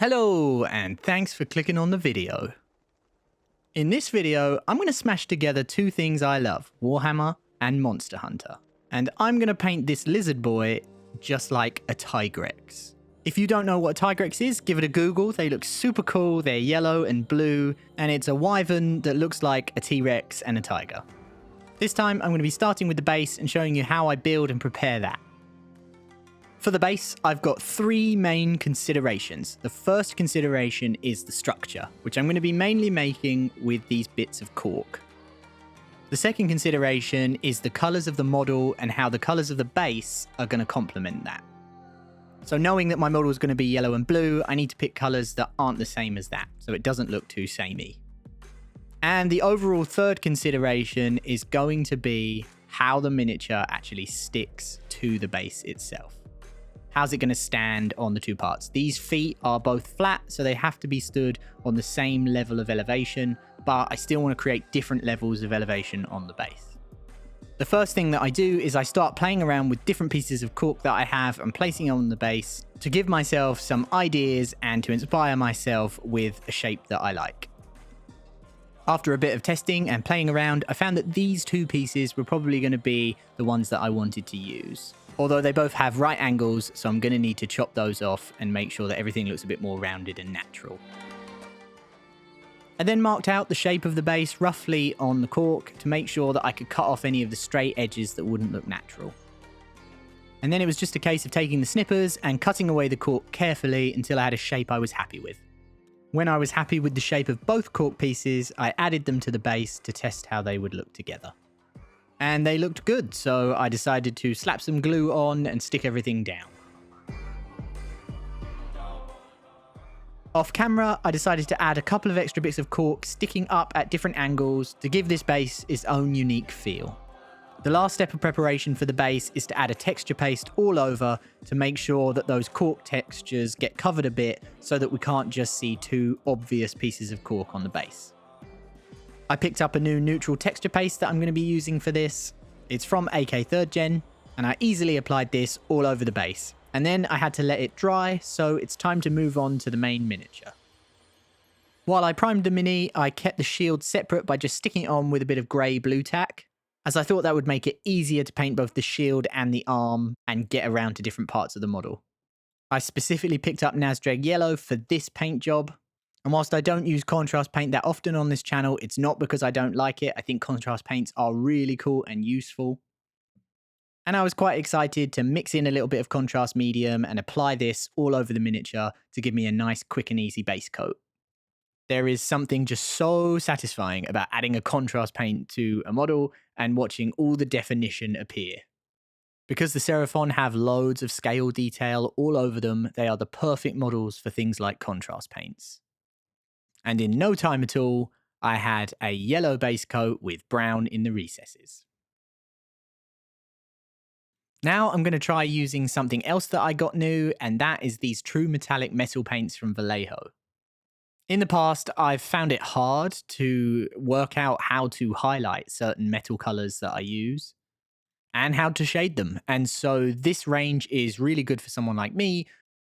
Hello, and thanks for clicking on the video. In this video, I'm going to smash together two things I love, Warhammer and Monster Hunter. And I'm going to paint this lizard boy just like a Tigrex. If you don't know what a Tigrex is, give it a Google. They look super cool, they're yellow and blue, and it's a wyvern that looks like a T-Rex and a tiger. This time, I'm going to be starting with the base and showing you how I build and prepare that. For the base, I've got three main considerations. The first consideration is the structure, which I'm going to be mainly making with these bits of cork. The second consideration is the colors of the model and how the colors of the base are going to complement that. So knowing that my model is going to be yellow and blue, I need to pick colors that aren't the same as that, so it doesn't look too samey. And the overall third consideration is going to be how the miniature actually sticks to the base itself. How's it going to stand on the two parts? These feet are both flat, so they have to be stood on the same level of elevation, but I still want to create different levels of elevation on the base. The first thing that I do is I start playing around with different pieces of cork that I have and placing on the base to give myself some ideas and to inspire myself with a shape that I like. After a bit of testing and playing around, I found that these two pieces were probably going to be the ones that I wanted to use. Although they both have right angles, so I'm going to need to chop those off and make sure that everything looks a bit more rounded and natural. I then marked out the shape of the base roughly on the cork to make sure that I could cut off any of the straight edges that wouldn't look natural. And then it was just a case of taking the snippers and cutting away the cork carefully until I had a shape I was happy with. When I was happy with the shape of both cork pieces, I added them to the base to test how they would look together. And they looked good, so I decided to slap some glue on and stick everything down. Off camera, I decided to add a couple of extra bits of cork sticking up at different angles to give this base its own unique feel. The last step of preparation for the base is to add a texture paste all over to make sure that those cork textures get covered a bit so that we can't just see two obvious pieces of cork on the base. I picked up a new neutral texture paste that I'm going to be using for this. It's from AK 3rd Gen, and I easily applied this all over the base. And then I had to let it dry, so it's time to move on to the main miniature. While I primed the mini, I kept the shield separate by just sticking it on with a bit of grey blue tack, as I thought that would make it easier to paint both the shield and the arm and get around to different parts of the model. I specifically picked up Nazdreg Yellow for this paint job. And whilst I don't use contrast paint that often on this channel, it's not because I don't like it. I think contrast paints are really cool and useful. And I was quite excited to mix in a little bit of contrast medium and apply this all over the miniature to give me a nice, quick and easy base coat. There is something just so satisfying about adding a contrast paint to a model and watching all the definition appear. Because the seraphon have loads of scale detail all over them, they are the perfect models for things like contrast paints. And in no time at all, I had a yellow base coat with brown in the recesses. Now I'm going to try using something else that I got new, and that is these true metallic metal paints from Vallejo. In the past, I've found it hard to work out how to highlight certain metal colors that I use and how to shade them. And so this range is really good for someone like me,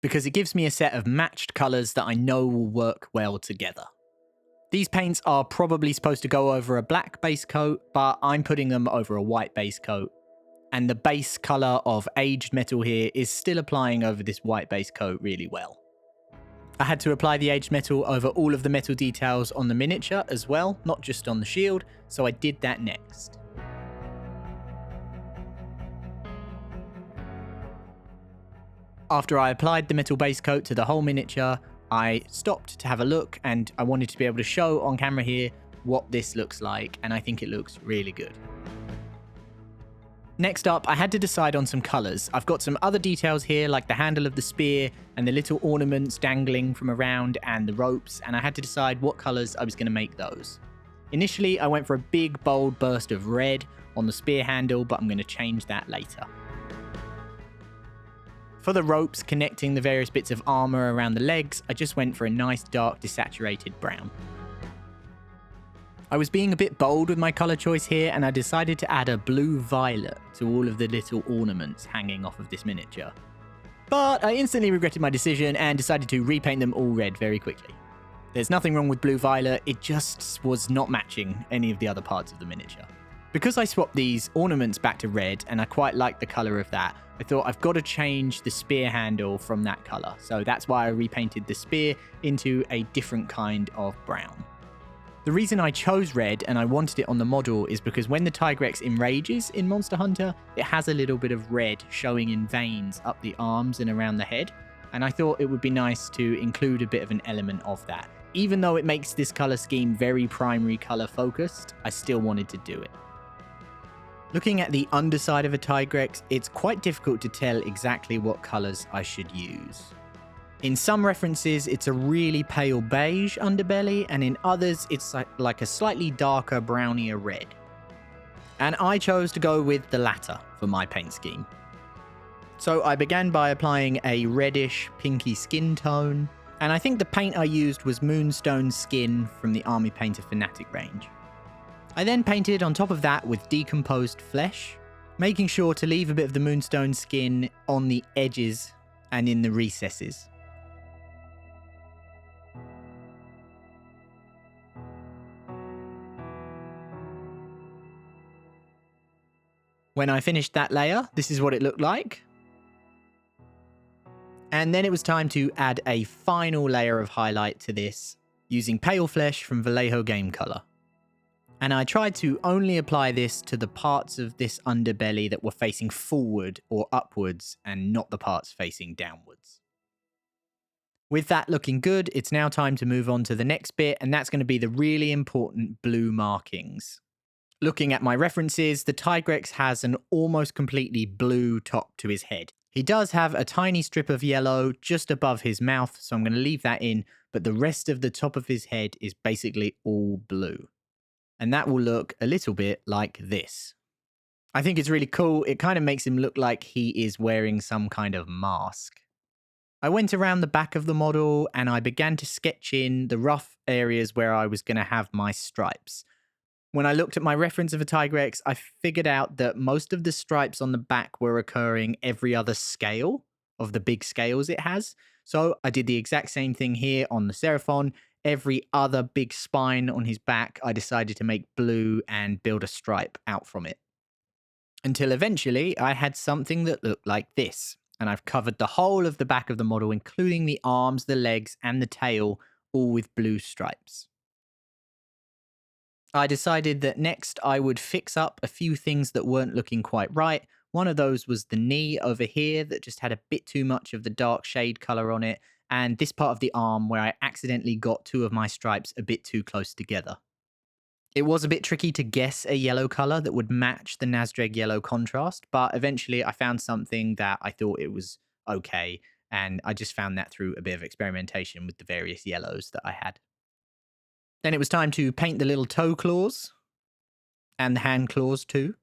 because it gives me a set of matched colors that I know will work well together. These paints are probably supposed to go over a black base coat, but I'm putting them over a white base coat. And the base color of aged metal here is still applying over this white base coat really well. I had to apply the aged metal over all of the metal details on the miniature as well, not just on the shield, so I did that next. After I applied the metal base coat to the whole miniature, I stopped to have a look, and I wanted to be able to show on camera here what this looks like, and I think it looks really good. Next up, I had to decide on some colors. I've got some other details here, like the handle of the spear and the little ornaments dangling from around and the ropes, and I had to decide what colors I was going to make those. Initially, I went for a big, bold burst of red on the spear handle, but I'm going to change that later. For the ropes connecting the various bits of armor around the legs, I just went for a nice dark desaturated brown. I was being a bit bold with my color choice here, and I decided to add a blue violet to all of the little ornaments hanging off of this miniature. But I instantly regretted my decision and decided to repaint them all red very quickly. There's nothing wrong with blue-violet, it just was not matching any of the other parts of the miniature. Because I swapped these ornaments back to red and I quite like the colour of that, I thought I've got to change the spear handle from that colour. So that's why I repainted the spear into a different kind of brown. The reason I chose red and I wanted it on the model is because when the Tigrex enrages in Monster Hunter, it has a little bit of red showing in veins up the arms and around the head. And I thought it would be nice to include a bit of an element of that. Even though it makes this colour scheme very primary colour focused, I still wanted to do it. Looking at the underside of a Tigrex, it's quite difficult to tell exactly what colours I should use. In some references, it's a really pale beige underbelly, and in others, it's like a slightly darker, brownier red. And I chose to go with the latter for my paint scheme. So I began by applying a reddish, pinky skin tone, and I think the paint I used was Moonstone Skin from the Army Painter Fanatic range. I then painted on top of that with decomposed flesh, making sure to leave a bit of the Moonstone Skin on the edges and in the recesses. When I finished that layer, this is what it looked like. And then it was time to add a final layer of highlight to this, using Pale Flesh from Vallejo Game Color. And I tried to only apply this to the parts of this underbelly that were facing forward or upwards, and not the parts facing downwards. With that looking good, it's now time to move on to the next bit, and that's going to be the really important blue markings. Looking at my references, the Tigrex has an almost completely blue top to his head. He does have a tiny strip of yellow just above his mouth, so I'm going to leave that in, but the rest of the top of his head is basically all blue. And that will look a little bit like this. I think it's really cool. It kind of makes him look like he is wearing some kind of mask. I went around the back of the model and I began to sketch in the rough areas where I was going to have my stripes. When I looked at my reference of a Tigrex, I figured out that most of the stripes on the back were occurring every other scale of the big scales it has. So I did the exact same thing here on the seraphon. Every other big spine on his back, I decided to make blue and build a stripe out from it. Until eventually, I had something that looked like this. And I've covered the whole of the back of the model, including the arms, the legs, and the tail, all with blue stripes. I decided that next I would fix up a few things that weren't looking quite right. One of those was the knee over here that just had a bit too much of the dark shade color on it, and this part of the arm where I accidentally got two of my stripes a bit too close together. It was a bit tricky to guess a yellow color that would match the Nazdreg yellow contrast, but eventually I found something that I thought it was okay, and I just found that through a bit of experimentation with the various yellows that I had. Then it was time to paint the little toe claws and the hand claws too.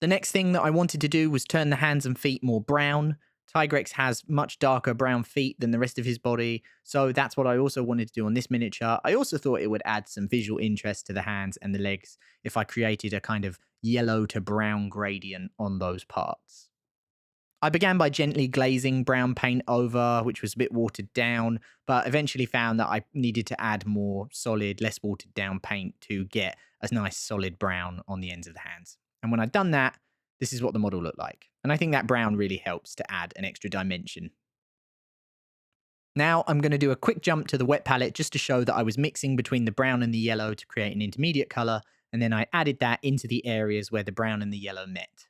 The next thing that I wanted to do was turn the hands and feet more brown. Tigrex has much darker brown feet than the rest of his body, so that's what I also wanted to do on this miniature. I also thought it would add some visual interest to the hands and the legs if I created a kind of yellow to brown gradient on those parts. I began by gently glazing brown paint over, which was a bit watered down, but eventually found that I needed to add more solid, less watered down paint to get a nice solid brown on the ends of the hands. And when I'd done that, this is what the model looked like. And I think that brown really helps to add an extra dimension. Now I'm going to do a quick jump to the wet palette just to show that I was mixing between the brown and the yellow to create an intermediate color, and then I added that into the areas where the brown and the yellow met.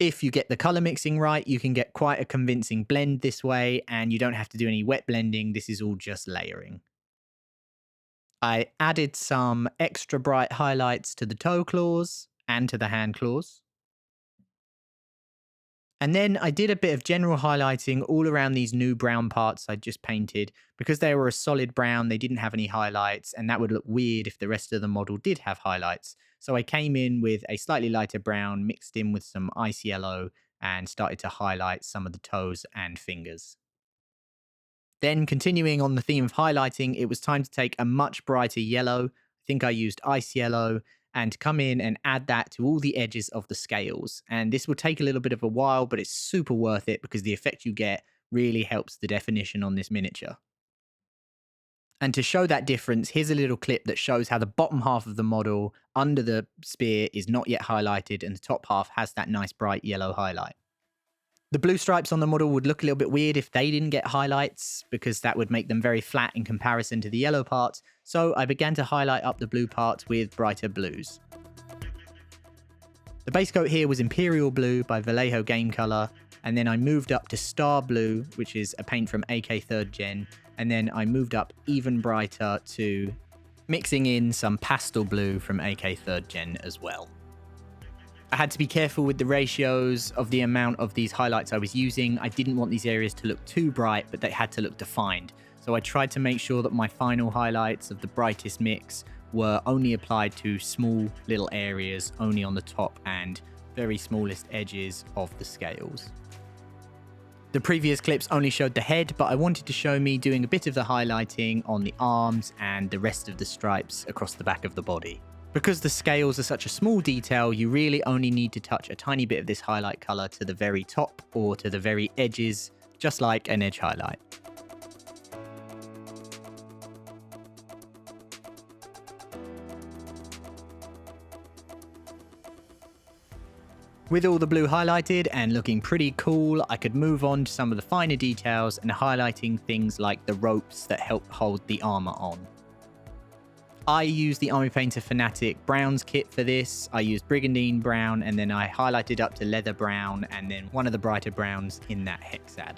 If you get the color mixing right, you can get quite a convincing blend this way, and you don't have to do any wet blending. This is all just layering. I added some extra bright highlights to the toe claws and to the hand claws. And then I did a bit of general highlighting all around these new brown parts I just painted. Because they were a solid brown, they didn't have any highlights, and that would look weird if the rest of the model did have highlights. So I came in with a slightly lighter brown, mixed in with some ice yellow, and started to highlight some of the toes and fingers. Then continuing on the theme of highlighting, it was time to take a much brighter yellow. I think I used ice yellow, and come in and add that to all the edges of the scales. And this will take a little bit of a while, but it's super worth it because the effect you get really helps the definition on this miniature. And to show that difference, here's a little clip that shows how the bottom half of the model under the spear is not yet highlighted and the top half has that nice bright yellow highlight. The blue stripes on the model would look a little bit weird if they didn't get highlights because that would make them very flat in comparison to the yellow parts, so I began to highlight up the blue parts with brighter blues. The base coat here was Imperial Blue by Vallejo Game Color, and then I moved up to Star Blue, which is a paint from AK 3rd Gen, and then I moved up even brighter to mixing in some Pastel Blue from AK 3rd Gen as well. I had to be careful with the ratios of the amount of these highlights I was using. I didn't want these areas to look too bright, but they had to look defined. So I tried to make sure that my final highlights of the brightest mix were only applied to small little areas, only on the top and very smallest edges of the scales. The previous clips only showed the head, but I wanted to show me doing a bit of the highlighting on the arms and the rest of the stripes across the back of the body. Because the scales are such a small detail, you really only need to touch a tiny bit of this highlight color to the very top or to the very edges, just like an edge highlight. With all the blue highlighted and looking pretty cool, I could move on to some of the finer details and highlighting things like the ropes that help hold the armor on. I used the Army Painter Fanatic Browns kit for this. I used Brigandine Brown, and then I highlighted up to Leather Brown, and then one of the brighter browns in that Hexad.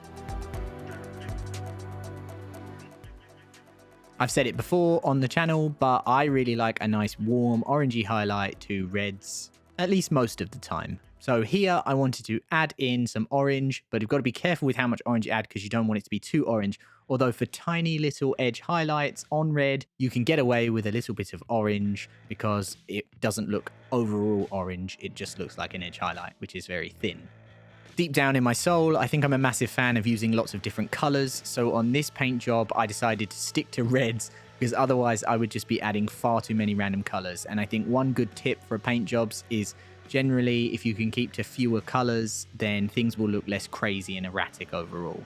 I've said it before on the channel, but I really like a nice warm orangey highlight to reds, at least most of the time. So here I wanted to add in some orange, but you've got to be careful with how much orange you add because you don't want it to be too orange. Although for tiny little edge highlights on red, you can get away with a little bit of orange because it doesn't look overall orange. It just looks like an edge highlight, which is very thin. Deep down in my soul, I think I'm a massive fan of using lots of different colors. So on this paint job, I decided to stick to reds because otherwise I would just be adding far too many random colors. And I think one good tip for paint jobs is generally, if you can keep to fewer colors, then things will look less crazy and erratic overall.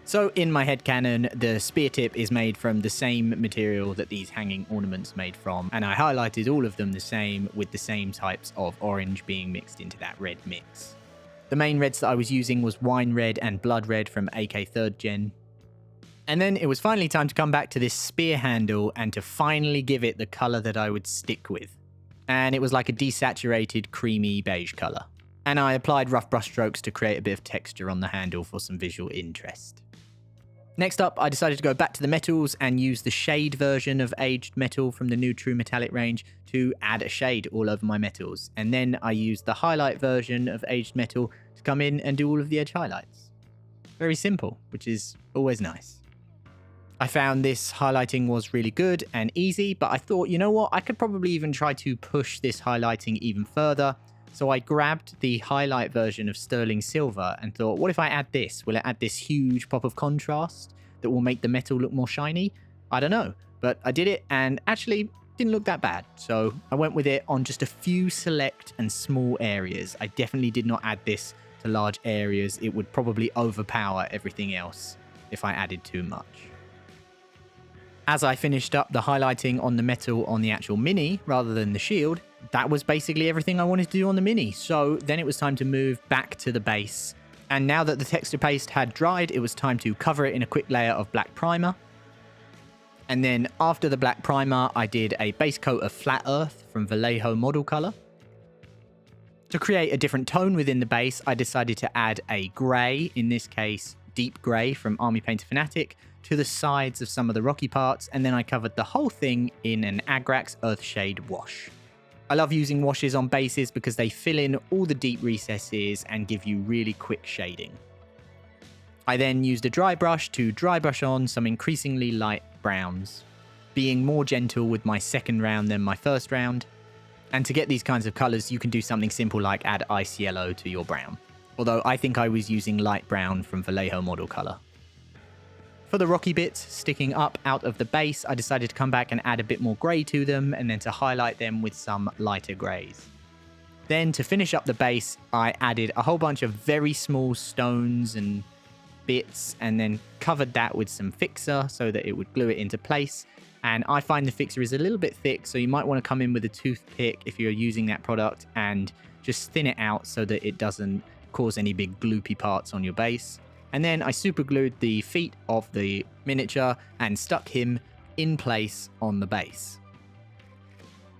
So in my headcanon, the spear tip is made from the same material that these hanging ornaments made from, and I highlighted all of them the same with the same types of orange being mixed into that red mix. The main reds that I was using was Wine Red and Blood Red from AK 3rd Gen. And then it was finally time to come back to this spear handle and to finally give it the color that I would stick with. And it was like a desaturated creamy beige color. And I applied rough brush strokes to create a bit of texture on the handle for some visual interest. Next up, I decided to go back to the metals and use the shade version of aged metal from the new True Metallic range to add a shade all over my metals. And then I used the highlight version of aged metal to come in and do all of the edge highlights. Very simple, which is always nice. I found this highlighting was really good and easy, but I thought, you know what, I could probably even try to push this highlighting even further. So I grabbed the highlight version of Sterling Silver and thought, what if I add this? Will it add this huge pop of contrast that will make the metal look more shiny? I don't know, but I did it and actually didn't look that bad. So I went with it on just a few select and small areas. I definitely did not add this to large areas. It would probably overpower everything else if I added too much. As I finished up the highlighting on the metal on the actual Mini rather than the shield, that was basically everything I wanted to do on the Mini. So then it was time to move back to the base. And now that the texture paste had dried, it was time to cover it in a quick layer of black primer. And then after the black primer, I did a base coat of Flat Earth from Vallejo Model Color. To create a different tone within the base, I decided to add a grey, in this case deep grey from Army Painter Fanatic, to the sides of some of the rocky parts, and then I covered the whole thing in an Agrax Earthshade wash. I love using washes on bases because they fill in all the deep recesses and give you really quick shading. I then used a dry brush to dry brush on some increasingly light browns, being more gentle with my second round than my first round. And to get these kinds of colours, you can do something simple like add ice yellow to your brown. Although I think I was using light brown from Vallejo Model Color. For the rocky bits sticking up out of the base, I decided to come back and add a bit more grey to them, and then to highlight them with some lighter greys. Then to finish up the base, I added a whole bunch of very small stones and bits, and then covered that with some fixer so that it would glue it into place. And I find the fixer is a little bit thick, so you might want to come in with a toothpick if you're using that product and just thin it out so that it doesn't cause any big gloopy parts on your base. And then I super glued the feet of the miniature and stuck him in place on the base.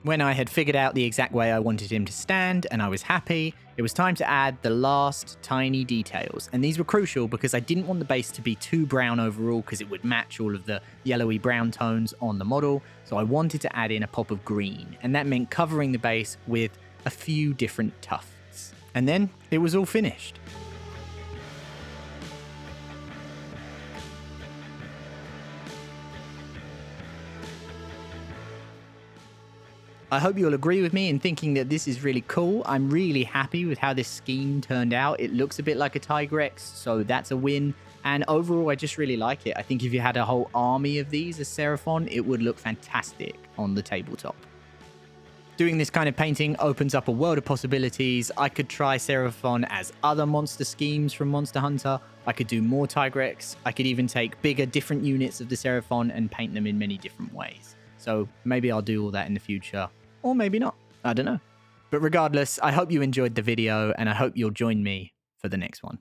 When I had figured out the exact way I wanted him to stand and I was happy, it was time to add the last tiny details. And these were crucial because I didn't want the base to be too brown overall because it would match all of the yellowy brown tones on the model. So I wanted to add in a pop of green, and that meant covering the base with a few different tufts. And then it was all finished. I hope you'll agree with me in thinking that this is really cool. I'm really happy with how this scheme turned out. It looks a bit like a Tigrex, so that's a win. And overall, I just really like it. I think if you had a whole army of these as seraphon, it would look fantastic on the tabletop. Doing this kind of painting opens up a world of possibilities. I could try seraphon as other monster schemes from Monster Hunter. I could do more Tigrex. I could even take bigger, different units of the seraphon and paint them in many different ways. So maybe I'll do all that in the future, or maybe not. I don't know. But regardless, I hope you enjoyed the video, and I hope you'll join me for the next one.